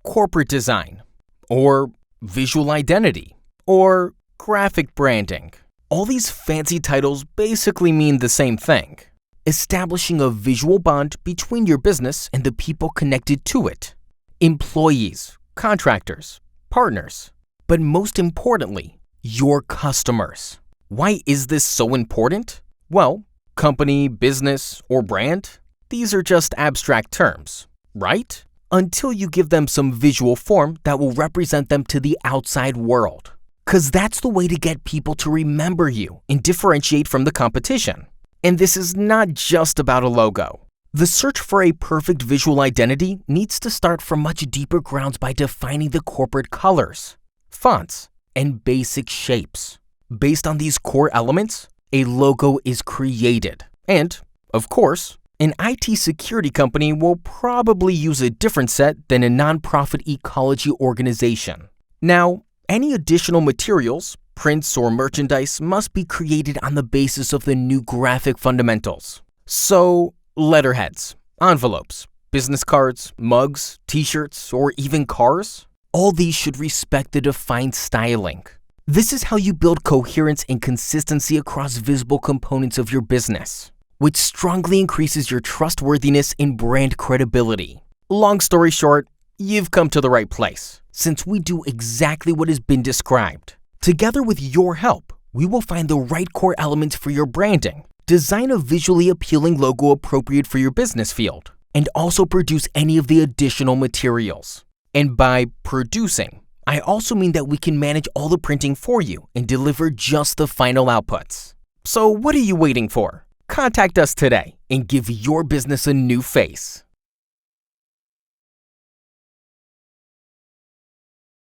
corporate design, or visual identity, or graphic branding. All these fancy titles basically mean the same thing: establishing a visual bond between your business and the people connected to it. Employees, contractors, partners, but most importantly, your customers. Why is this so important? Well, company, business, or brand, these are just abstract terms, right? Until you give them some visual form that will represent them to the outside world. 'Cause that's the way to get people to remember you and differentiate from the competition. And this is not just about a logo. The search for a perfect visual identity needs to start from much deeper grounds by defining the corporate colors, fonts, and basic shapes. Based on these core elements, a logo is created. And, of course, an IT security company will probably use a different set than a nonprofit ecology organization. Now, any additional materials, prints, or merchandise must be created on the basis of the new graphic fundamentals. So, letterheads, envelopes, business cards, mugs, t-shirts, or even cars, all these should respect the defined styling. This is how you build coherence and consistency across visible components of your business, which strongly increases your trustworthiness and brand credibility. Long story short, you've come to the right place, since we do exactly what has been described. Together with your help, we will find the right core elements for your branding, design a visually appealing logo appropriate for your business field, and also produce any of the additional materials. And by producing, I also mean that we can manage all the printing for you and deliver just the final outputs. So what are you waiting for? Contact us today and give your business a new face.